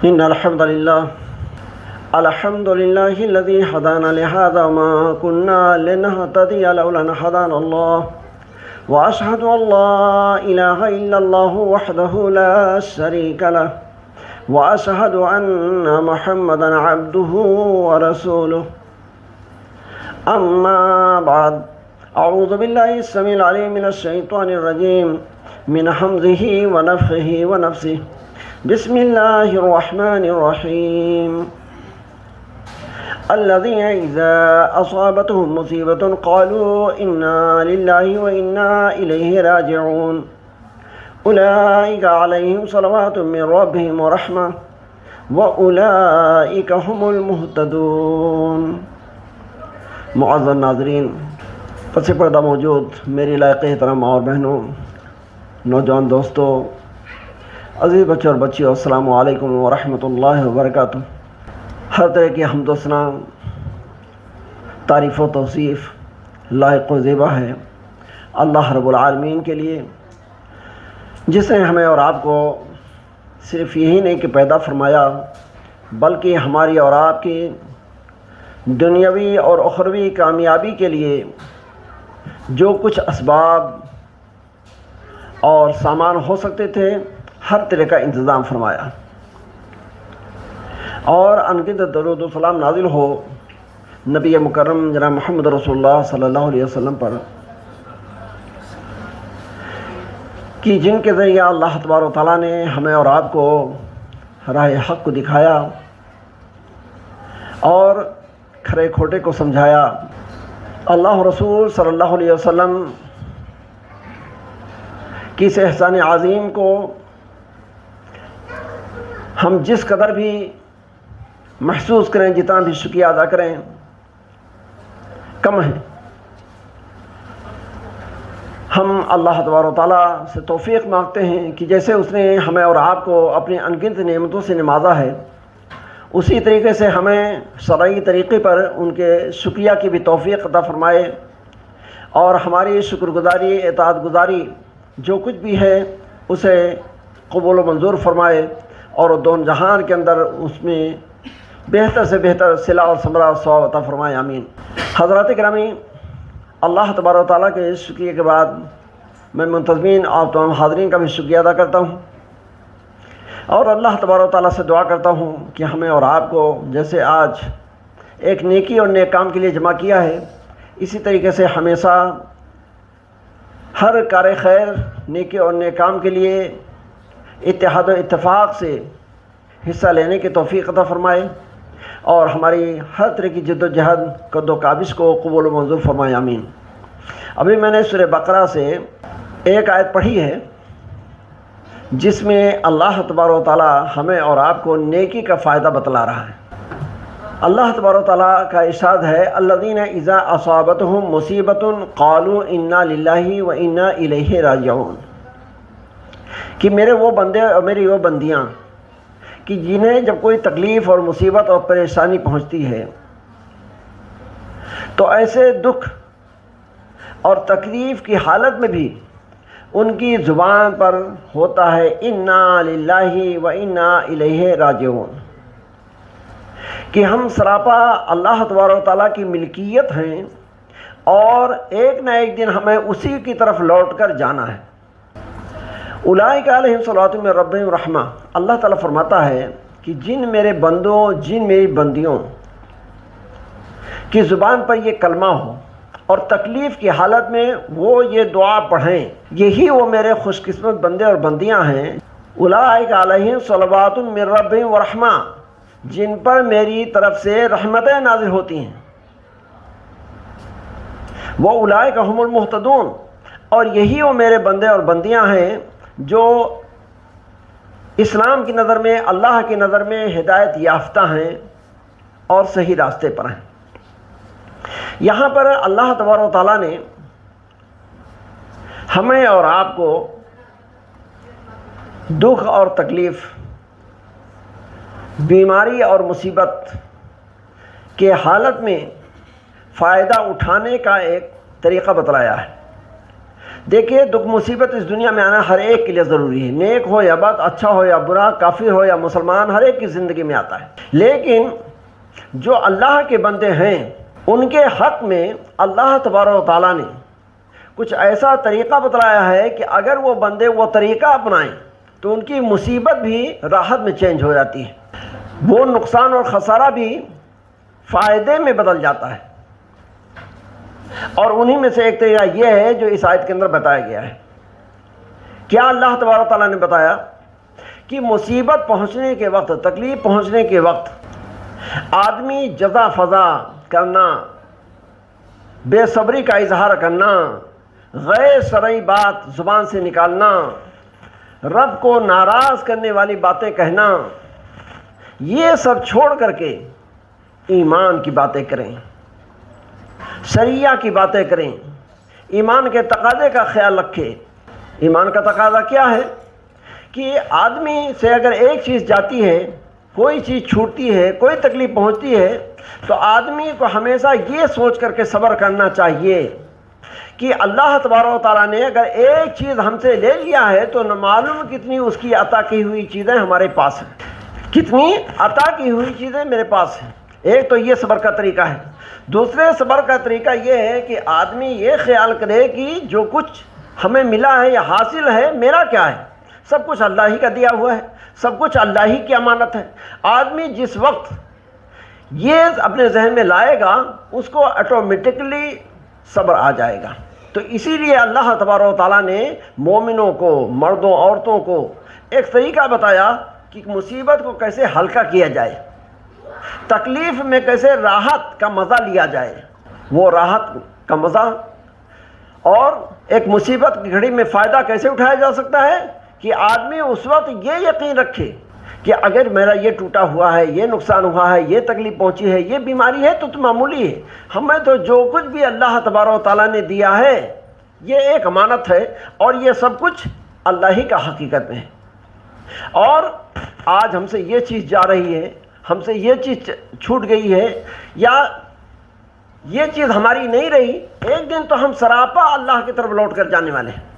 إن الحمد لله الذي هدانا لهذا وما كنا لنهتدي لولا أن هدانا الله وأشهد أن لا إله إلا الله وحده لا شريك له وأشهد أن محمدا عبده ورسوله أما بعد أعوذ بالله السميع العليم من الشيطان الرجيم من همزه ونفخه ونفسه بسم الله الرحمن الرحيم الذين إذا أصابتهم مصيبة قالوا إنا لله وإنا إليه راجعون أولئك عليهم صلوات من ربهم ورحمة وأولئك هم المهتدون۔ معزز ناظرین، پس پردہ موجود میری لائق احترام اور بہنوں، نوجوان دوستوں، عزیز بچوں اور بچیوں، السلام علیکم ورحمۃ اللہ وبرکاتہ۔ ہر طرح کی حمد و ثنا، تعریف و توصیف لائق و زیبا ہے اللہ رب العالمین کے لیے، جس نے ہمیں اور آپ کو صرف یہی نہیں کہ پیدا فرمایا، بلکہ ہماری اور آپ کی دنیاوی اور اخروی کامیابی کے لیے جو کچھ اسباب اور سامان ہو سکتے تھے ہر طرح کا انتظام فرمایا، اور انگنت درود و سلام نازل ہو نبی مکرم جناب محمد رسول اللہ صلی اللہ علیہ وسلم پر، کہ جن کے ذریعہ اللہ تبارک و تعالیٰ نے ہمیں اور آپ کو راہ حق کو دکھایا اور کھرے کھوٹے کو سمجھایا۔ اللہ رسول صلی اللہ علیہ وسلم کی اس احسان عظیم کو ہم جس قدر بھی محسوس کریں، جتنا بھی شکریہ ادا کریں، کم ہے۔ ہم اللہ تبارک و تعالیٰ سے توفیق مانگتے ہیں کہ جیسے اس نے ہمیں اور آپ کو اپنی انگنت نعمتوں سے نوازا ہے، اسی طریقے سے ہمیں شرعی طریقے پر ان کے شکریہ کی بھی توفیق عطا فرمائے، اور ہماری شکر گزاری، اطاعت گزاری جو کچھ بھی ہے اسے قبول و منظور فرمائے، اور دون جہان کے اندر اس میں بہتر سے بہتر صلہ اور ثمرہ اور ثواب عطا فرمائے، آمین۔ حضرات گرامی، اللہ تبارک و تعالیٰ کے شکریہ کے بعد میں منتظمین اور تمام حاضرین کا بھی شکریہ ادا کرتا ہوں، اور اللہ تبارک و تعالیٰ سے دعا کرتا ہوں کہ ہمیں اور آپ کو جیسے آج ایک نیکی اور نیک کام کے لیے جمع کیا ہے، اسی طریقے سے ہمیشہ ہر کار خیر، نیکی اور نیک کام کے لیے اتحاد و اتفاق سے حصہ لینے کی توفیق عطا فرمائے، اور ہماری ہر طرح کی جد و جہد، قد و کاوش کو قبول و منظور فرمائے، آمین۔ ابھی میں نے سورہ بقرہ سے ایک آیت پڑھی ہے جس میں اللہ تبارک و تعالیٰ ہمیں اور آپ کو نیکی کا فائدہ بتلا رہا ہے۔ اللہ تبارک و تعالیٰ کا ارشاد ہے، الذین اذا اصابتہم مصیبۃ قالوا انا للہ و انا الیہ راجعون، کہ میرے وہ بندے اور میری وہ بندیاں کہ جنہیں جب کوئی تکلیف اور مصیبت اور پریشانی پہنچتی ہے تو ایسے دکھ اور تکلیف کی حالت میں بھی ان کی زبان پر ہوتا ہے انا للہ و انا الیہ راجعون، کہ ہم سراپا اللہ تبارک و تعالیٰ کی ملکیت ہیں، اور ایک نہ ایک دن ہمیں اسی کی طرف لوٹ کر جانا ہے۔ اولئک علیہم صلوات من ربہم رحمہ، اللہ تعالیٰ فرماتا ہے کہ جن میرے بندوں، جن میری بندیوں کی زبان پر یہ کلمہ ہو اور تکلیف کی حالت میں وہ یہ دعا پڑھیں، یہی وہ میرے خوش قسمت بندے اور بندیاں ہیں۔ اولئک علیہم صلوات من ربہم ورحمہ، جن پر میری طرف سے رحمتیں نازل ہوتی ہیں، وہ اولئک هم المہتدون، اور یہی وہ میرے بندے اور بندیاں ہیں جو اسلام کی نظر میں، اللہ کی نظر میں ہدایت یافتہ ہیں اور صحیح راستے پر ہیں۔ یہاں پر اللہ تبارک و تعالیٰ نے ہمیں اور آپ کو دکھ اور تکلیف، بیماری اور مصیبت کے حالت میں فائدہ اٹھانے کا ایک طریقہ بتلایا ہے۔ دیکھیے دکھ مصیبت اس دنیا میں آنا ہر ایک کے لیے ضروری ہے، نیک ہو یا بد، اچھا ہو یا برا، کافر ہو یا مسلمان، ہر ایک کی زندگی میں آتا ہے۔ لیکن جو اللہ کے بندے ہیں ان کے حق میں اللہ تبارک و تعالیٰ نے کچھ ایسا طریقہ بتلایا ہے کہ اگر وہ بندے وہ طریقہ اپنائیں تو ان کی مصیبت بھی راحت میں چینج ہو جاتی ہے، وہ نقصان اور خسارہ بھی فائدے میں بدل جاتا ہے۔ اور انہی میں سے ایک طریقہ یہ ہے جو اس آیت کے اندر بتایا گیا ہے۔ کیا اللہ تبارک و تعالیٰ نے بتایا کہ مصیبت پہنچنے کے وقت، تکلیف پہنچنے کے وقت آدمی جزا فضا کرنا، بے صبری کا اظہار کرنا، غیر شرعی بات زبان سے نکالنا، رب کو ناراض کرنے والی باتیں کہنا، یہ سب چھوڑ کر کے ایمان کی باتیں کریں، شریعہ کی باتیں کریں، ایمان کے تقاضے کا خیال رکھیں۔ ایمان کا تقاضا کیا ہے کہ آدمی سے اگر ایک چیز جاتی ہے، کوئی چیز چھوٹتی ہے، کوئی تکلیف پہنچتی ہے، تو آدمی کو ہمیشہ یہ سوچ کر کے صبر کرنا چاہیے کہ اللہ تبارک و تعالیٰ نے اگر ایک چیز ہم سے لے لیا ہے تو نہ معلوم کتنی اس کی عطا کی ہوئی چیزیں ہمارے پاس ہیں، کتنی عطا کی ہوئی چیزیں میرے پاس ہیں۔ ایک تو یہ صبر کا طریقہ ہے۔ دوسرے صبر کا طریقہ یہ ہے کہ آدمی یہ خیال کرے کہ جو کچھ ہمیں ملا ہے یا حاصل ہے میرا کیا ہے، سب کچھ اللہ ہی کا دیا ہوا ہے، سب کچھ اللہ ہی کی امانت ہے۔ آدمی جس وقت یہ اپنے ذہن میں لائے گا اس کو آٹومیٹکلی صبر آ جائے گا۔ تو اسی لیے اللہ تبارک و تعالیٰ نے مومنوں کو، مردوں عورتوں کو ایک طریقہ بتایا کہ مصیبت کو کیسے ہلکا کیا جائے، تکلیف میں کیسے راحت کا مزہ لیا جائے۔ وہ راحت کا مزہ اور ایک مصیبت کی گھڑی میں فائدہ کیسے اٹھایا جا سکتا ہے کہ آدمی اس وقت یہ یقین رکھے کہ اگر میرا یہ ٹوٹا ہوا ہے، یہ نقصان ہوا ہے، یہ تکلیف پہنچی ہے، یہ بیماری ہے تو معمولی ہے، ہمیں تو جو کچھ بھی اللہ تبارک و تعالیٰ نے دیا ہے یہ ایک امانت ہے اور یہ سب کچھ اللہ ہی کا حقیقت میں ہے۔ اور آج ہم سے یہ چیز جا رہی ہے، ہم سے یہ چیز چھوٹ گئی ہے یا یہ چیز ہماری نہیں رہی، ایک دن تو ہم سراپا اللہ کی طرف لوٹ کر جانے والے ہیں۔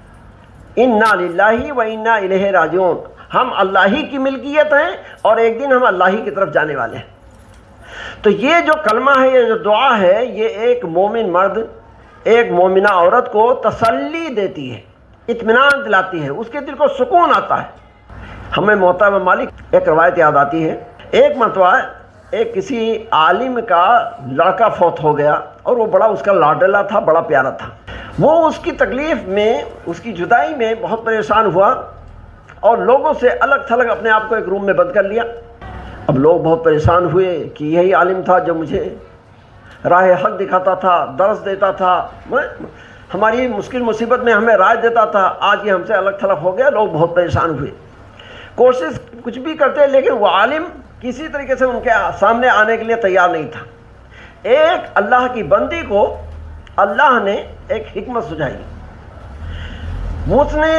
انا للہ و انا الیہ راجعون، ہم اللہ ہی کی ملکیت ہیں اور ایک دن ہم اللہ ہی کی طرف جانے والے ہیں۔ تو یہ جو کلمہ ہے، یہ جو دعا ہے، یہ ایک مومن مرد، ایک مومنہ عورت کو تسلی دیتی ہے، اطمینان دلاتی ہے، اس کے دل کو سکون آتا ہے۔ ہمیں موطا بن مالک ایک روایت یاد آتی ہے، ایک مرتبہ ایک کسی عالم کا لڑکا فوت ہو گیا اور وہ بڑا اس کا لاڈلا تھا، بڑا پیارا تھا۔ وہ اس کی تکلیف میں، اس کی جدائی میں بہت پریشان ہوا اور لوگوں سے الگ تھلگ اپنے آپ کو ایک روم میں بند کر لیا۔ اب لوگ بہت پریشان ہوئے کہ یہی عالم تھا جو مجھے راہ حق دکھاتا تھا، درس دیتا تھا، ہماری مشکل مصیبت میں ہمیں رائے دیتا تھا، آج یہ ہم سے الگ تھلگ ہو گیا۔ لوگ بہت پریشان ہوئے، کوشش کچھ بھی کرتے لیکن وہ عالم کسی طریقے سے ان کے سامنے آنے کے لیے تیار نہیں تھا۔ ایک اللہ کی بندی کو اللہ نے ایک حکمت سجھائی، اس نے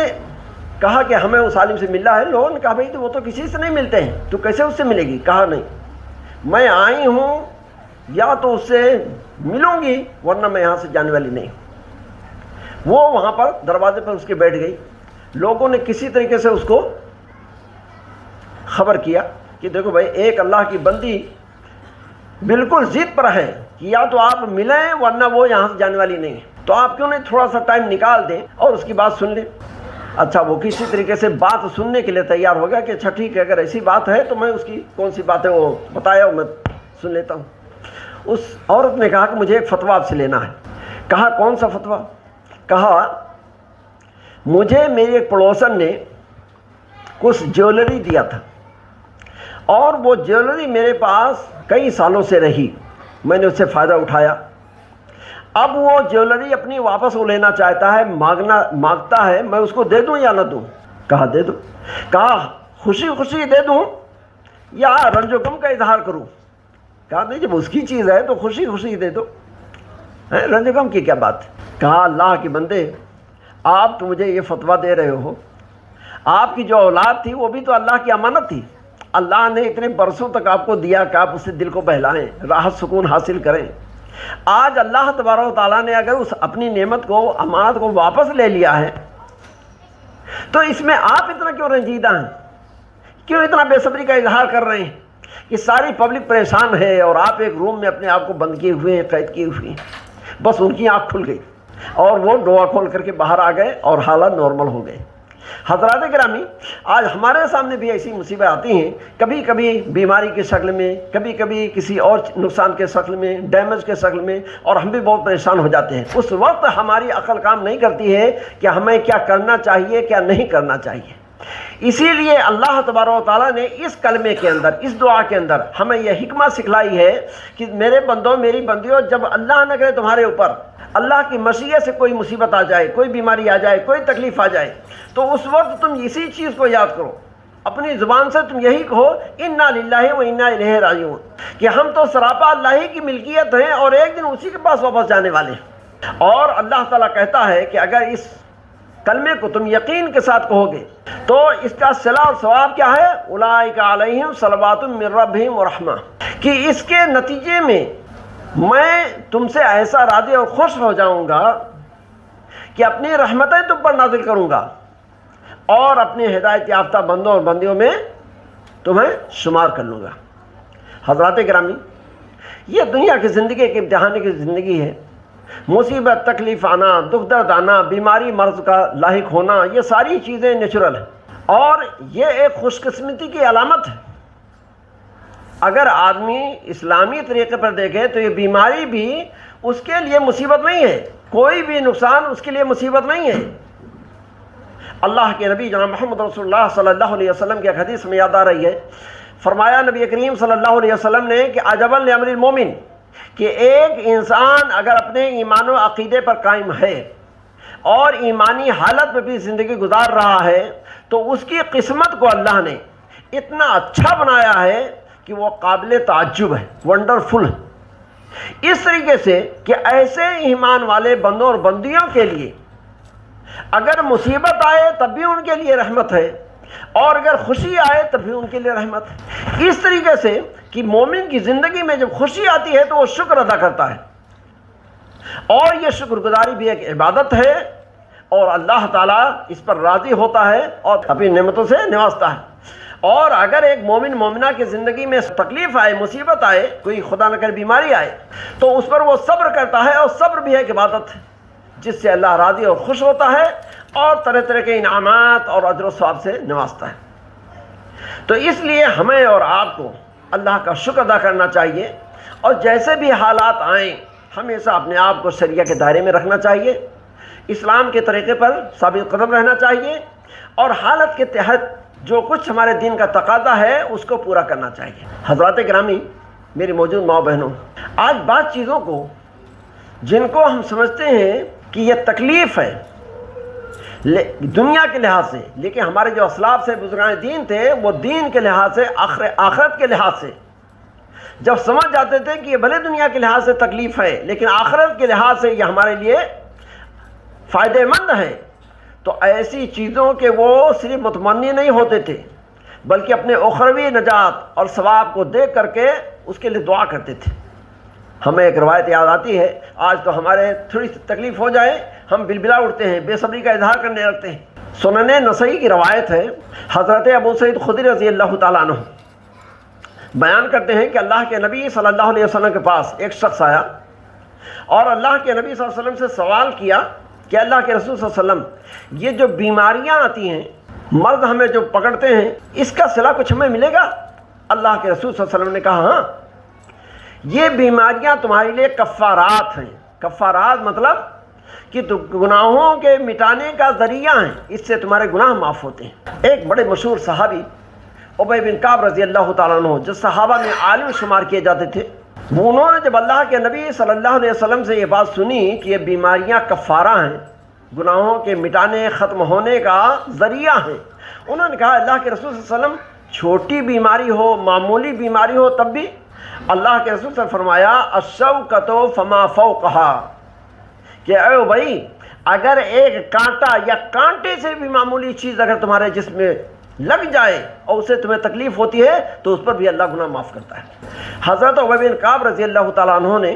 کہا کہ ہمیں اس عالم سے ملنا ہے۔ لوگوں نے کہا بھائی تو وہ تو کسی سے نہیں ملتے ہیں، تو کیسے اس سے ملے گی؟ کہا نہیں، میں آئی ہوں یا تو اس سے ملوں گی ورنہ میں یہاں سے جانے والی نہیں۔ وہ وہاں پر دروازے پر اس کے بیٹھ گئی۔ لوگوں نے کسی طریقے سے اس کو خبر کیا کہ دیکھو بھائی ایک اللہ کی بندی بالکل ضد پر ہے کہ یا تو آپ ملیں ورنہ وہ یہاں سے جانے والی نہیں ہے، تو آپ کیوں نہیں تھوڑا سا ٹائم نکال دیں اور اس کی بات سن لیں۔ اچھا، وہ کسی طریقے سے بات سننے کے لیے تیار ہو گیا کہ اچھا ٹھیک ہے، اگر ایسی بات ہے تو میں اس کی کون سی بات ہے وہ بتایا میں سن لیتا ہوں۔ اس عورت نے کہا کہ مجھے ایک فتویٰ آپ سے لینا ہے۔ کہا کون سا فتویٰ؟ کہا مجھے میری ایک پڑوسن نے کچھ جیولری دیا تھا اور وہ جیولری میرے پاس کئی سالوں سے رہی، میں نے اس سے فائدہ اٹھایا، اب وہ جیولری اپنی واپس وہ لینا چاہتا ہے، مانگتا ہے، میں اس کو دے دوں یا نہ دوں؟ کہا دے دو۔ کہا خوشی خوشی دے دوں یا رنج و غم کا اظہار کروں؟ کہا نہیں، جب اس کی چیز ہے تو خوشی خوشی دے دو، رنج و غم کی کیا بات ہے؟ کہا اللہ کے بندے، آپ تو مجھے یہ فتویٰ دے رہے ہو، آپ کی جو اولاد تھی وہ بھی تو اللہ کی امانت تھی، اللہ نے اتنے برسوں تک آپ کو دیا کہ آپ اس سے دل کو بہلائیں، راحت سکون حاصل کریں، آج اللہ تبارک و تعالیٰ نے اگر اس اپنی نعمت کو، امانت کو واپس لے لیا ہے، تو اس میں آپ اتنا کیوں رنجیدہ ہیں؟ کیوں اتنا بے صبری کا اظہار کر رہے ہیں؟ کہ ساری پبلک پریشان ہے اور آپ ایک روم میں اپنے آپ کو بند کیے ہوئے ہیں، قید کیے ہوئے ہیں۔ بس ان کی آنکھ کھل گئی اور وہ دعا کھول کر کے باہر آ گئے اور حالات نارمل ہو گئے۔ حضرات گرامی، آج ہمارے سامنے بھی ایسی مصیبتیں آتی ہیں، کبھی کبھی بیماری کی شکل میں، کبھی کبھی کسی اور نقصان کے شکل میں، ڈیمیج کے شکل میں، اور ہم بھی بہت پریشان ہو جاتے ہیں۔ اس وقت ہماری عقل کام نہیں کرتی ہے کہ ہمیں کیا کرنا چاہیے، کیا نہیں کرنا چاہیے۔ اسی لیے اللہ تبارک و تعالیٰ نے اس کلمے کے اندر، اس دعا کے اندر ہمیں یہ حکمت سکھلائی ہے کہ میرے بندوں، میری بندیوں، جب اللہ نہ کرے تمہارے اوپر اللہ کی مشیت سے کوئی مصیبت آ جائے، کوئی بیماری آ جائے، کوئی تکلیف آ جائے، تو اس وقت تم اسی چیز کو یاد کرو، اپنی زبان سے تم یہی کہو، انا للہ و انا الیہ راجعون، کہ ہم تو سراپا اللہ ہی کی ملکیت ہیں اور ایک دن اسی کے پاس واپس جانے والے ہیں۔ اور اللہ تعالیٰ کہتا ہے کہ اگر اس کلمے کو تم یقین کے ساتھ کہو گے تو اس کا صلہ اور ثواب کیا ہے؟ اولئک علیہم صلوات من ربہم ورحمہ، کہ اس کے نتیجے میں میں تم سے ایسا راضی اور خوش ہو جاؤں گا کہ اپنی رحمتیں تم پر نازل کروں گا اور اپنے ہدایت یافتہ بندوں اور بندیوں میں تمہیں شمار کر لوں گا۔ حضرات گرامی، یہ دنیا کی زندگی ایک امتحان کی زندگی ہے۔ مصیبت، تکلیف آنا، دکھ درد آنا، بیماری مرض کا لاحق ہونا، یہ ساری چیزیں نیچرل ہیں اور یہ ایک خوش قسمتی کی علامت ہے۔ اگر آدمی اسلامی طریقے پر دیکھے تو یہ بیماری بھی اس کے لیے مصیبت نہیں ہے، کوئی بھی نقصان اس کے لیے مصیبت نہیں ہے۔ اللہ کے نبی جناب محمد رسول اللہ صلی اللہ علیہ وسلم کی ایک حدیث میں یاد آ رہی ہے، فرمایا نبی کریم صلی اللہ علیہ وسلم نے کہ عجبا لامر المومن، کہ ایک انسان اگر اپنے ایمان و عقیدے پر قائم ہے اور ایمانی حالت میں بھی زندگی گزار رہا ہے تو اس کی قسمت کو اللہ نے اتنا اچھا بنایا ہے کہ وہ قابل تعجب ہے، ونڈرفل ہے۔ اس طریقے سے کہ ایسے ایمان والے بندوں اور بندیوں کے لیے اگر مصیبت آئے تب بھی ان کے لیے رحمت ہے اور اگر خوشی آئے تب بھی ان کے لیے رحمت ہے۔ اس طریقے سے کہ مومن کی زندگی میں جب خوشی آتی ہے تو وہ شکر ادا کرتا ہے، اور یہ شکر گزاری بھی ایک عبادت ہے اور اللہ تعالیٰ اس پر راضی ہوتا ہے اور اپنی نعمتوں سے نوازتا ہے۔ اور اگر ایک مومن مومنہ کی زندگی میں تکلیف آئے، مصیبت آئے، کوئی خدا نہ کرے بیماری آئے، تو اس پر وہ صبر کرتا ہے، اور صبر بھی ایک عبادت ہے جس سے اللہ راضی اور خوش ہوتا ہے اور طرح طرح کے انعامات اور اجر و ثواب سے نوازتا ہے۔ تو اس لیے ہمیں اور آپ کو اللہ کا شکر ادا کرنا چاہیے، اور جیسے بھی حالات آئیں ہمیشہ اپنے آپ کو شریعہ کے دائرے میں رکھنا چاہیے، اسلام کے طریقے پر ثابت قدم رہنا چاہیے، اور حالت کے تحت جو کچھ ہمارے دین کا تقاضا ہے اس کو پورا کرنا چاہیے۔ حضرات گرامی، میری موجود ماں بہنوں، آج بعض چیزوں کو جن کو ہم سمجھتے ہیں کہ یہ تکلیف ہے دنیا کے لحاظ سے، لیکن ہمارے جو اسلاف سے بزرگان دین تھے وہ دین کے لحاظ سے، آخرت کے لحاظ سے جب سمجھ جاتے تھے کہ یہ بھلے دنیا کے لحاظ سے تکلیف ہے لیکن آخرت کے لحاظ سے یہ ہمارے لیے فائدہ مند ہے، تو ایسی چیزوں کے وہ صرف متمنی نہیں ہوتے تھے بلکہ اپنے اخروی نجات اور ثواب کو دیکھ کر کے اس کے لیے دعا کرتے تھے۔ ہمیں ایک روایت یاد آتی ہے، آج تو ہمارے تھوڑی سی تکلیف ہو جائے ہم بلبلا اٹھتے ہیں، بے صبری کا اظہار کرنے لگتے ہیں۔ سنن نسائی کی روایت ہے، حضرت ابو سعید خدری رضی اللہ تعالیٰ عنہ بیان کرتے ہیں کہ اللہ کے نبی صلی اللہ علیہ وسلم کے پاس ایک شخص آیا اور اللہ کے نبی صلی اللہ علیہ وسلم سے سوال کیا کہ اللہ کے رسول صلی اللہ علیہ وسلم، یہ جو بیماریاں آتی ہیں، مرض ہمیں جو پکڑتے ہیں، اس کا صلہ کچھ ہمیں ملے گا؟ اللہ کے رسول صلی اللہ علیہ وسلم نے کہا ہاں، یہ بیماریاں تمہارے لیے کفارات ہیں۔ کفارات مطلب کہ گناہوں کے مٹانے کا ذریعہ ہیں، اس سے تمہارے گناہ معاف ہوتے ہیں۔ ایک بڑے مشہور صحابی ابی بن کعب رضی اللہ تعالیٰ عنہ، جو صحابہ میں عالم شمار کیے جاتے تھے، انہوں نے جب اللہ کے نبی صلی اللہ علیہ وسلم سے یہ بات سنی کہ یہ بیماریاں کفارہ ہیں، گناہوں کے مٹانے، ختم ہونے کا ذریعہ ہیں، انہوں نے کہا اللہ کے رسول صلی اللہ علیہ وسلم، چھوٹی بیماری ہو، معمولی بیماری ہو تب بھی؟ اللہ کے رسول نے فرمایا الشوکۃ فما فوقہا، کہ اے بھائی اگر ایک کانٹا یا کانٹے سے بھی معمولی چیز اگر تمہارے جسم میں لگ جائے اور اسے تمہیں تکلیف ہوتی ہے تو اس پر بھی اللہ گناہ معاف کرتا ہے۔ حضرت ابی بن کعب رضی اللہ تعالیٰ عنہ نے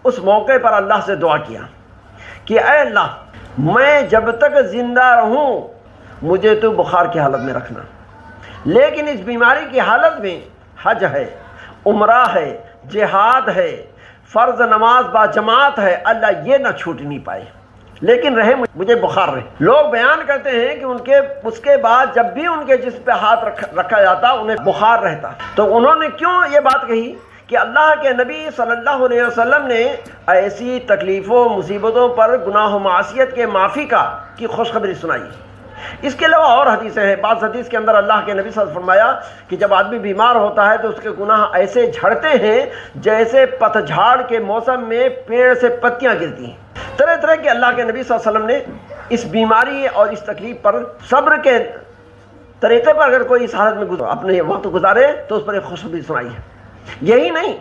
اس موقع پر اللہ سے دعا کیا کہ اے اللہ میں جب تک زندہ رہوں مجھے تو بخار کی حالت میں رکھنا، لیکن اس بیماری کی حالت میں حج ہے، عمرہ ہے، جہاد ہے، فرض نماز با جماعت ہے، اللہ یہ نہ چھوٹ نہیں پائے، لیکن رہے مجھے بخار رہے۔ لوگ بیان کرتے ہیں کہ اس کے بعد جب بھی ان کے جسم پہ ہاتھ رکھا جاتا انہیں بخار رہتا۔ تو انہوں نے کیوں یہ بات کہی کہ اللہ کے نبی صلی اللہ علیہ وسلم نے ایسی تکلیفوں مصیبتوں پر گناہ و معصیت کے معافی کی خوشخبری سنائی۔ اس کے علاوہ اور حدیثیں ہیں۔ بعض حدیث کے اندر اللہ کے نبی صلی اللہ علیہ وسلم فرمایا کہ جب آدمی بیمار ہوتا ہے تو اس کے گناہ ایسے جھڑتے ہیں جیسے پتجھاڑ کے موسم میں پیڑ سے پتیاں گرتی ہیں۔ طرح طرح کے اللہ کے نبی صلی اللہ علیہ وسلم نے اس بیماری اور اس تکلیف پر صبر کے طریقے پر اگر کوئی اس حالت میں اپنے وقت گزارے تو اس پر ایک خوشخبری سنائی ہے۔ یہی نہیں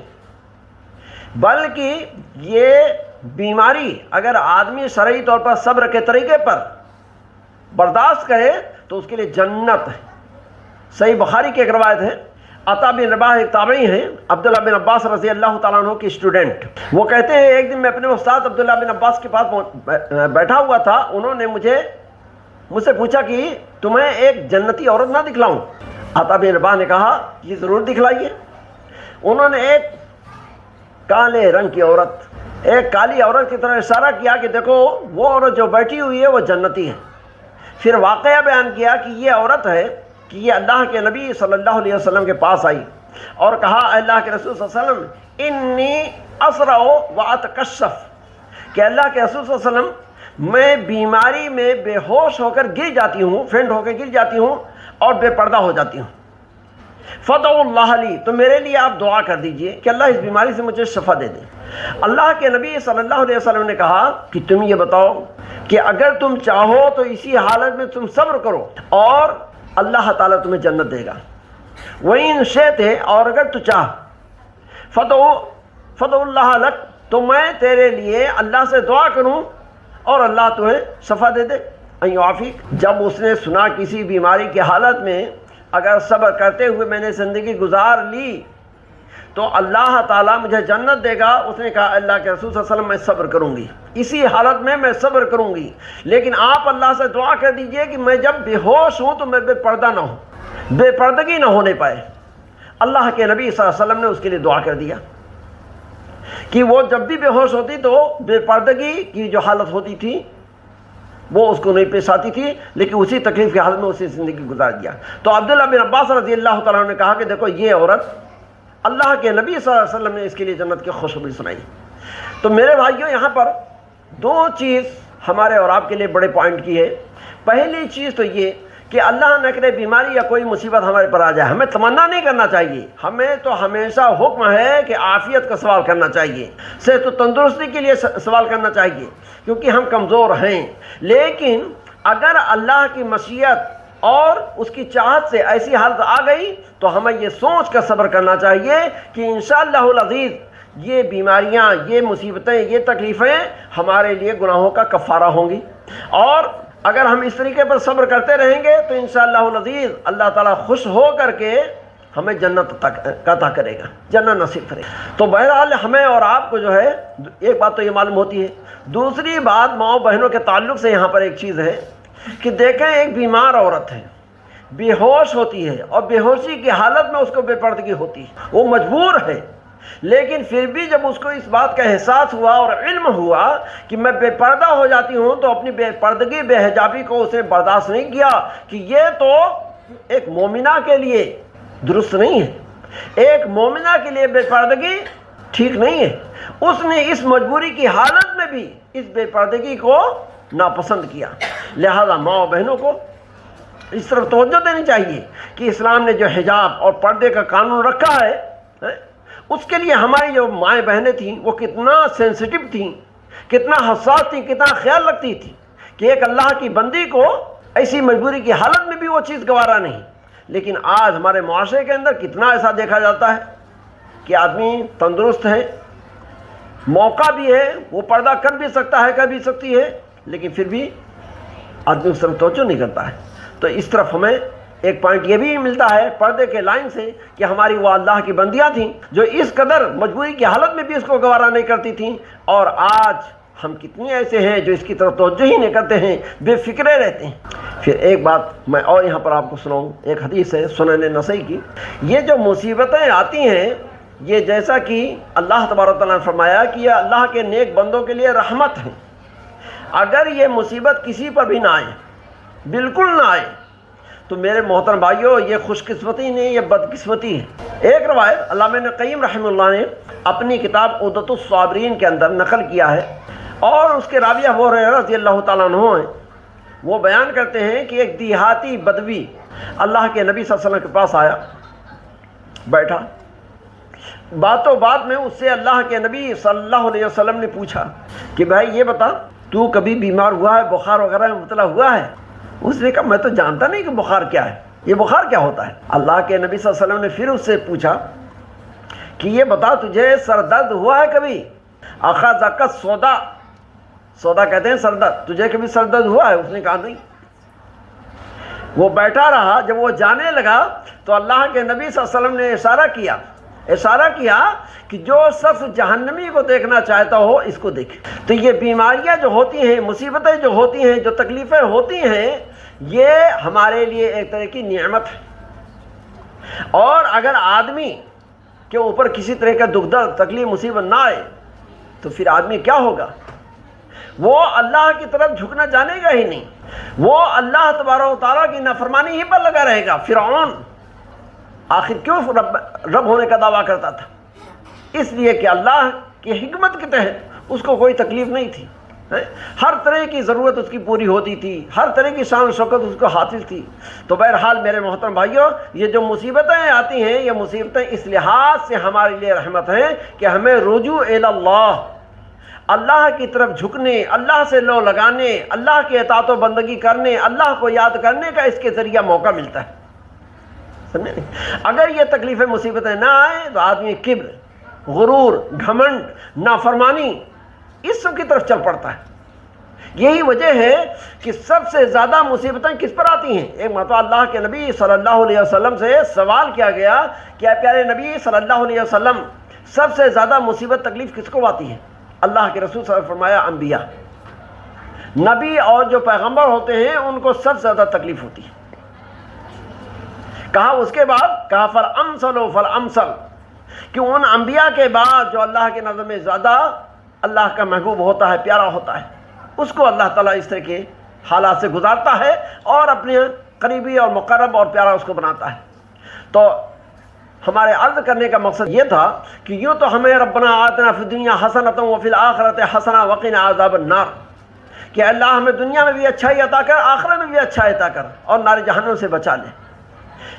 بلکہ یہ بیماری اگر آدمی شرعی طور پر صبر کے طریقے پر برداشت کرے تو اس کے لیے جنت ہے۔ صحیح بخاری کی ایک روایت ہے، عطا بن رباح ایک تابعی ہیں، عبداللہ بن عباس رضی اللہ تعالیٰ عنہ کے اسٹوڈنٹ، وہ کہتے ہیں ایک دن میں اپنے استاد عبداللہ بن عباس کے پاس بیٹھا ہوا تھا، انہوں نے مجھ سے پوچھا کہ تمہیں ایک جنتی عورت نہ دکھلاؤں؟ عطا بن رباح نے کہا یہ ضرور دکھلائیے۔ انہوں نے ایک کالے رنگ کی عورت، ایک کالی عورت کی طرف اشارہ کیا کہ دیکھو وہ عورت جو بیٹھی ہوئی ہے وہ جنتی ہے۔ پھر واقعہ بیان کیا کہ یہ عورت ہے کہ یہ اللہ کے نبی صلی اللہ علیہ وسلم کے پاس آئی اور کہا اللہ کے رسول صلی اللہ علیہ وسلم انی اسرع واتکشف، کہ اللہ کے رسول صلی اللہ علیہ وسلم میں بیماری میں بے ہوش ہو کر گر جاتی ہوں، فینٹ ہو کے گر جاتی ہوں اور بے پردہ ہو جاتی ہوں، فدعوا اللہ لی، تو میرے لیے آپ دعا کر دیجئے کہ اللہ اس بیماری سے مجھے شفا دے دے۔ اللہ کے نبی صلی اللہ علیہ وسلم نے کہا کہ تم یہ بتاؤ کہ اگر تم چاہو تو اسی حالت میں تم صبر کرو اور اللہ تعالیٰ تمہیں جنت دے گا، وَإِن شِئْتَ، اور اگر تو چاہ، فدعوا اللہ لک، تو میں تیرے لیے اللہ سے دعا کروں اور اللہ تمہیں شفا دے دے، ان یعافیک۔ جب اس نے سنا کسی بیماری کی حالت میں اگر صبر کرتے ہوئے میں نے زندگی گزار لی تو اللہ تعالیٰ مجھے جنت دے گا، اس نے کہا اللہ کے رسول صلی اللہ علیہ وسلم میں صبر کروں گی، اسی حالت میں صبر کروں گی، لیکن آپ اللہ سے دعا کر دیجئے کہ میں جب بے ہوش ہوں تو میں بے پردہ نہ ہوں، بے پردگی نہ ہونے پائے۔ اللہ کے نبی صلی اللہ علیہ وسلم نے اس کے لیے دعا کر دیا کہ وہ جب بھی بے ہوش ہوتی تو بے پردگی کی جو حالت ہوتی تھی وہ اس کو نہیں پیش آتی تھی، لیکن اسی تکلیف کی حالت میں اسی زندگی گزار دیا۔ تو عبداللہ بن عباس رضی اللہ تعالیٰ عنہ نے کہا کہ دیکھو یہ عورت اللہ کے نبی صلی اللہ علیہ وسلم نے اس کے لیے جنت کی خوشخبری سنائی۔ تو میرے بھائیوں یہاں پر دو چیز ہمارے اور آپ کے لیے بڑے پوائنٹ کی ہے۔ پہلی چیز تو یہ کہ اللہ نہ کرے بیماری یا کوئی مصیبت ہمارے پر آ جائے، ہمیں تمنا نہیں کرنا چاہیے، ہمیں تو ہمیشہ حکم ہے کہ عافیت کا سوال کرنا چاہیے، صحت و تندرستی کے لیے سوال کرنا چاہیے، کیونکہ ہم کمزور ہیں۔ لیکن اگر اللہ کی مشیت اور اس کی چاہت سے ایسی حالت آ گئی تو ہمیں یہ سوچ کر صبر کرنا چاہیے کہ انشاءاللہ العزیز یہ بیماریاں، یہ مصیبتیں، یہ تکلیفیں ہمارے لیے گناہوں کا کفارہ ہوں گی، اور اگر ہم اس طریقے پر صبر کرتے رہیں گے تو انشاءاللہ العزیز اللہ تعالیٰ خوش ہو کر کے ہمیں جنت عطا کرے گا، جنت نصیب کرے گا۔ تو بہرحال ہمیں اور آپ کو جو ہے ایک بات تو یہ معلوم ہوتی ہے۔ دوسری بات ماؤں بہنوں کے تعلق سے یہاں پر ایک چیز ہے کہ دیکھیں ایک بیمار عورت ہے، بے ہوش ہوتی ہے اور بے ہوشی کی حالت میں اس کو بے پردگی ہوتی ہے، وہ مجبور ہے، لیکن پھر بھی جب اس کو اس بات کا احساس ہوا اور علم ہوا کہ میں بے پردہ ہو جاتی ہوں تو اپنی بے پردگی، بے حجابی کو اس نے برداشت نہیں کیا کہ یہ تو ایک مومنہ کے لیے درست نہیں ہے، ایک مومنہ کے لیے بے پردگی ٹھیک نہیں ہے۔ اس نے اس مجبوری کی حالت میں بھی اس بے پردگی کو ناپسند کیا۔ لہذا ماں بہنوں کو اس طرف توجہ دینی چاہیے کہ اسلام نے جو حجاب اور پردے کا قانون رکھا ہے اس کے لیے ہماری جو مائیں بہنیں تھیں وہ کتنا سینسٹیو تھیں، کتنا حساس تھیں، کتنا خیال رکھتی تھیں کہ ایک اللہ کی بندی کو ایسی مجبوری کی حالت میں بھی وہ چیز گوارا نہیں۔ لیکن آج ہمارے معاشرے کے اندر کتنا ایسا دیکھا جاتا ہے کہ آدمی تندرست ہے، موقع بھی ہے، وہ پردہ کر بھی سکتا ہے، کر بھی سکتی ہے، لیکن پھر بھی آدمی اس طرف توجہ نہیں کرتا ہے۔ تو اس طرف ہمیں ایک پوائنٹ یہ بھی ملتا ہے پردے کے لائن سے کہ ہماری وہ اللہ کی بندیاں تھیں جو اس قدر مجبوری کی حالت میں بھی اس کو گوارا نہیں کرتی تھیں، اور آج ہم کتنے ایسے ہیں جو اس کی طرف توجہ ہی نہیں کرتے ہیں، بے فکرے رہتے ہیں۔ پھر ایک بات میں اور یہاں پر آپ کو سناؤں، ایک حدیث ہے سنن نسائی کی، یہ جو مصیبتیں آتی ہیں یہ جیسا کہ اللہ تبارک و تعالیٰ نے فرمایا کہ یہ اللہ کے نیک بندوں کے لیے رحمت ہے، اگر یہ مصیبت کسی پر بھی نہ آئے، بالکل نہ آئے، تو میرے محترم بھائیوں یہ خوش قسمتی نہیں، یہ بدقسمتی ہے۔ ایک روایت علامہ ابن قیم رحمہ اللہ نے اپنی کتاب عدۃ الصابرین کے اندر نقل کیا ہے، اور اس کے راوی ابو ہریرہ رضی اللہ تعالیٰ عنہ ہیں، وہ بیان کرتے ہیں کہ ایک دیہاتی بدوی اللہ کے نبی صلی اللہ علیہ وسلم کے پاس آیا، بیٹھا، باتوں بات میں اس سے اللہ کے نبی صلی اللہ علیہ وسلم نے پوچھا کہ بھائی یہ بتا تو کبھی بیمار ہوا ہے، بخار وغیرہ میں مبتلا ہوا ہے؟ اس نے کہا میں تو جانتا نہیں کہ بخار کیا ہے، یہ بخار کیا ہوتا ہے؟ اللہ کے نبی صلی اللہ علیہ وسلم نے پھر اس سے پوچھا کہ یہ بتا تجھے سر درد ہوا ہے کبھی؟ اخذک الصداع، سودا کہتے ہیں سر درد، تجھے کبھی سر درد ہوا ہے؟ اس نے کہا نہیں۔ وہ بیٹھا رہا، جب وہ جانے لگا تو اللہ کے نبی صلی اللہ علیہ وسلم نے اشارہ کیا کہ جو شخص جہنمی کو دیکھنا چاہتا ہو اس کو دیکھے۔ تو یہ بیماریاں جو ہوتی ہیں، مصیبتیں جو ہوتی ہیں، جو تکلیفیں ہوتی ہیں، یہ ہمارے لیے ایک طرح کی نعمت ہے، اور اگر آدمی کے اوپر کسی طرح کا دکھ درد تکلیف مصیبت نہ آئے تو پھر آدمی کیا ہوگا؟ وہ اللہ کی طرف جھکنا جانے گا ہی نہیں، وہ اللہ تبارک و تعالیٰ کی نافرمانی ہی پر لگا رہے گا۔ فرعون آخر کیوں رب ہونے کا دعویٰ کرتا تھا؟ اس لیے کہ اللہ کی حکمت کے تحت اس کو کوئی تکلیف نہیں تھی، ہر طرح کی ضرورت اس کی پوری ہوتی تھی، ہر طرح کی شان و شوکت اس کو حاصل تھی۔ تو بہرحال میرے محترم بھائیوں، یہ جو مصیبتیں آتی ہیں، یہ مصیبتیں اس لحاظ سے ہمارے لیے رحمت ہیں کہ ہمیں رجوع الی اللہ کی طرف جھکنے، اللہ سے لو لگانے، اللہ کی اطاعت و بندگی کرنے، اللہ کو یاد کرنے کا اس کے ذریعہ موقع ملتا ہے۔ سمجھے؟ اگر یہ تکلیفیں مصیبتیں نہ آئیں تو آدمی کبر، غرور، گھمنڈ، نافرمانی اس سب کی طرف چل پڑتا ہے۔ یہی وجہ ہے کہ سب سے زیادہ مصیبتیں کس پر آتی ہیں؟ ایک مرتبہ اللہ کے نبی صلی اللہ علیہ وسلم سے سوال کیا گیا کہ اے پیارے نبی صلی اللہ علیہ وسلم، سب سے زیادہ مصیبت تکلیف کس کو آتی ہے؟ اللہ کے رسول صلی اللہ علیہ وسلم فرمایا انبیاء، نبی اور جو پیغمبر ہوتے ہیں ان کو سب سے زیادہ تکلیف ہوتی ہے۔ کہا اس کے بعد، کہا فالامثل فالامثل، کہ ان انبیاء کے بعد جو اللہ کے نظر میں زیادہ اللہ کا محبوب ہوتا ہے، پیارا ہوتا ہے، اس کو اللہ تعالیٰ اس طرح کے حالات سے گزارتا ہے اور اپنے قریبی اور مقرب اور پیارا اس کو بناتا ہے۔ تو ہمارے عرض کرنے کا مقصد یہ تھا کہ یوں تو ہمیں ربنا آتنا فی الدنیا حسنۃ وفی الآخرۃ حسنۃ وقنا عذاب النار، کہ اللہ ہمیں دنیا میں بھی اچھائی عطا کر، آخرت میں بھی اچھائی عطا کر، اور نار جہنم سے بچا لے۔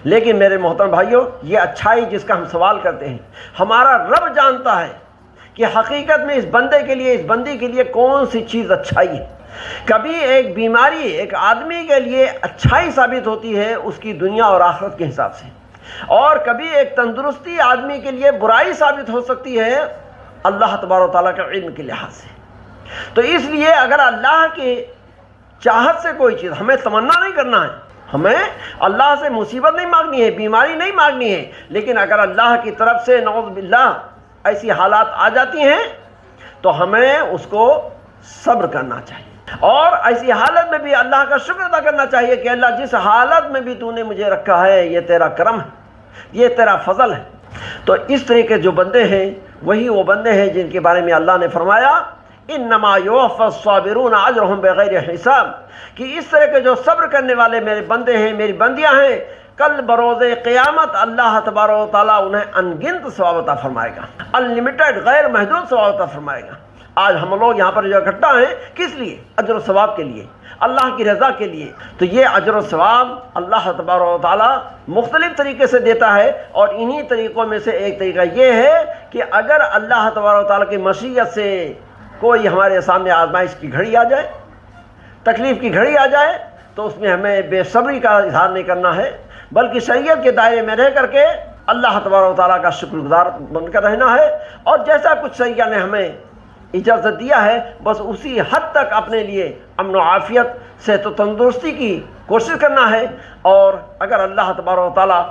لیکن میرے محترم بھائیوں، یہ اچھائی جس کا ہم سوال کرتے ہیں، ہمارا رب جانتا ہے کہ حقیقت میں اس بندے کے لیے، اس بندی کے لیے کون سی چیز اچھائی ہے۔ کبھی ایک بیماری ایک آدمی کے لیے اچھائی ثابت ہوتی ہے اس کی دنیا اور آخرت کے حساب سے، اور کبھی ایک تندرستی آدمی کے لیے برائی ثابت ہو سکتی ہے اللہ تبارک و تعالیٰ کے علم کے لحاظ سے۔ تو اس لیے اگر اللہ کے چاہت سے کوئی چیز، ہمیں تمنا نہیں کرنا ہے، ہمیں اللہ سے مصیبت نہیں مانگنی ہے، بیماری نہیں مانگنی ہے، لیکن اگر اللہ کی طرف سے نعوذ باللہ ایسی حالات آ جاتی ہیں تو ہمیں اس کو صبر کرنا چاہیے، اور ایسی حالت میں بھی اللہ کا شکر ادا کرنا چاہیے کہ اللہ جس حالت میں بھی تو نے مجھے رکھا ہے یہ تیرا کرم ہے، یہ تیرا فضل ہے۔ تو اس طرح کے جو بندے ہیں وہی وہ بندے ہیں جن کے بارے میں اللہ نے فرمایا انما یوفی الصابرون اجرهم بغیر حساب، کہ اس طرح کے جو صبر کرنے والے میرے بندے ہیں، میری بندیاں ہیں، کل بروز قیامت اللہ تبارک و تعالیٰ انہیں انگنت ثواب عطا فرمائے گا، انلمیٹڈ غیر محدود ثواب عطا فرمائے گا۔ آج ہم لوگ یہاں پر جو اکٹھا ہیں کس لیے؟ اجر و ثواب کے لیے، اللہ کی رضا کے لیے۔ تو یہ اجر و ثواب اللہ تبارک و تعالیٰ مختلف طریقے سے دیتا ہے، اور انہی طریقوں میں سے ایک طریقہ یہ ہے کہ اگر اللہ تبارک و تعالیٰ کی مشیت سے کوئی ہمارے سامنے آزمائش کی گھڑی آ جائے، تکلیف کی گھڑی آ جائے، تو اس میں ہمیں بے صبری کا اظہار نہیں کرنا ہے، بلکہ شریعت کے دائرے میں رہ کر کے اللہ تبارک و تعالیٰ کا شکر گزار بن کر رہنا ہے، اور جیسا کچھ شریعت نے ہمیں اجازت دیا ہے بس اسی حد تک اپنے لیے امن و عافیت صحت و تندرستی کی کوشش کرنا ہے، اور اگر اللہ تبارک و تعالیٰ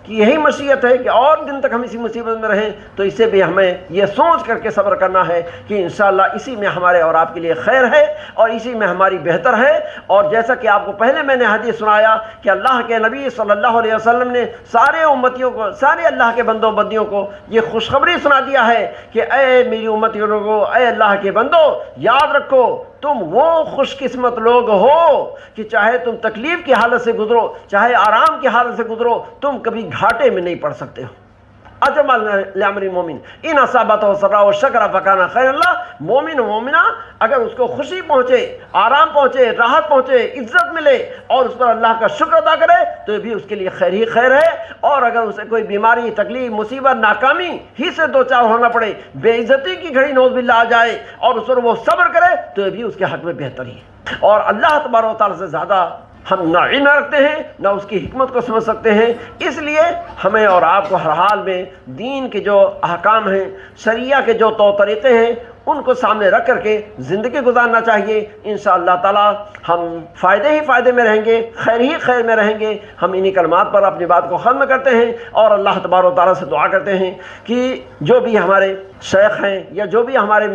کہ یہی مشیت ہے کہ اور دن تک ہم اسی مصیبت میں رہیں تو اسے بھی ہمیں یہ سوچ کر کے صبر کرنا ہے کہ انشاءاللہ اسی میں ہمارے اور آپ کے لیے خیر ہے اور اسی میں ہماری بہتر ہے۔ اور جیسا کہ آپ کو پہلے میں نے حدیث سنایا کہ اللہ کے نبی صلی اللہ علیہ وسلم نے سارے امتیوں کو، سارے اللہ کے بندوں بندیوں کو یہ خوشخبری سنا دیا ہے کہ اے میری امتیوں لوگو، اے اللہ کے بندو، یاد رکھو تم وہ خوش قسمت لوگ ہو کہ چاہے تم تکلیف کی حالت سے گزرو، چاہے آرام کی حالت سے گزرو، تم کبھی گھاٹے میں نہیں پڑ سکتے ہو۔ اجمل لامر مومن ان اصابتہ سرا و شکر فکان خیر اللہ، مومن و مومنہ اگر اس کو خوشی پہنچے، آرام پہنچے، راحت پہنچے، عزت ملے اور اس پر اللہ کا شکر ادا کرے تو بھی اس کے لیے خیر ہی خیر ہے، اور اگر اسے کوئی بیماری، تکلیف، مصیبت، ناکامی ہی سے دو چار ہونا پڑے، بے عزتی کی گھڑی نعوذ باللہ آ جائے اور اس پر وہ صبر کرے تو بھی اس کے حق میں بہتر ہی ہے۔ اور اللہ تبارک و تعالیٰ سے زیادہ ہم نہ علم رکھتے ہیں نہ اس کی حکمت کو سمجھ سکتے ہیں، اس لیے ہمیں اور آپ کو ہر حال میں دین کے جو احکام ہیں، شریعہ کے جو طور طریقے ہیں، ان کو سامنے رکھ کر کے زندگی گزارنا چاہیے۔ انشاءاللہ تعالی ہم فائدے ہی فائدے میں رہیں گے، خیر ہی خیر میں رہیں گے۔ ہم انہی کلمات پر اپنی بات کو ختم کرتے ہیں اور اللہ تبارک و تعالیٰ سے دعا کرتے ہیں کہ جو بھی ہمارے شیخ ہیں یا جو بھی ہمارے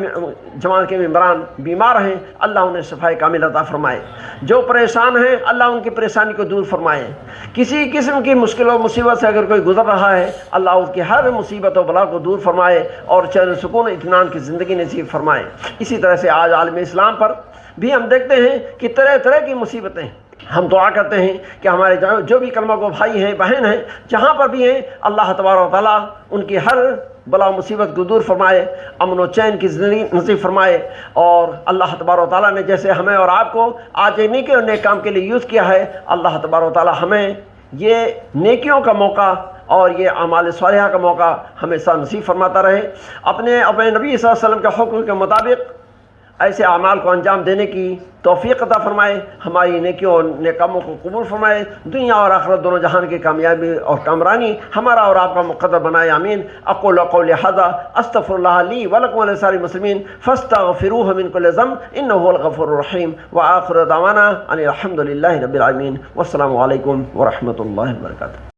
جماعت کے ممبران بیمار ہیں، اللہ انہیں شفائے کامل عطا فرمائے۔ جو پریشان ہیں، اللہ ان کی پریشانی کو دور فرمائے۔ کسی قسم کی مشکل و مصیبت سے اگر کوئی گزر رہا ہے، اللہ اس کی ہر مصیبت و بلا کو دور فرمائے اور چین سکون اطمینان کی زندگی نصیب فرمائے۔ اسی طرح سے آج عالم اسلام پر بھی ہم دیکھتے ہیں کہ طرح طرح کی مصیبتیں ہیں۔ ہم دعا کرتے ہیں کہ ہمارے جو بھی کلمہ گو بھائی ہیں، بہن ہیں، جہاں پر بھی ہیں، اللہ تبارک و تعالیٰ ان کی ہر بلا مصیبت کو دور فرمائے، امن و چین کی زندگی نصیب فرمائے۔ اور اللہ تبارک و تعالیٰ نے جیسے ہمیں اور آپ کو آج نیکی اور نیک کام کے لیے یوز کیا ہے، اللہ تبارک و تعالیٰ ہمیں یہ نیکیوں کا موقع اور یہ اعمال صالحہ کا موقع ہمیشہ نصیب فرماتا رہے۔ اپنے نبی صلی اللہ علیہ وسلم کے حکم کے مطابق ایسے اعمال کو انجام دینے کی توفیق عطا فرمائے، ہماری نیکیوں اور نیک کاموں کو قبول فرمائے، دنیا اور آخرت دونوں جہان کی کامیابی اور کامرانی ہمارا اور آپ کا مقدر بنائے، آمین۔ اقول قولی ھذا استغفر اللہ لی ولکم ولسائر المسلمین فاستغفروہ من کل ذنب انہ هو الغفور الرحیم، وآخر دعوانا ان الحمد للہ رب العالمین، والسلام علیکم ورحمۃ اللہ وبرکاتہ۔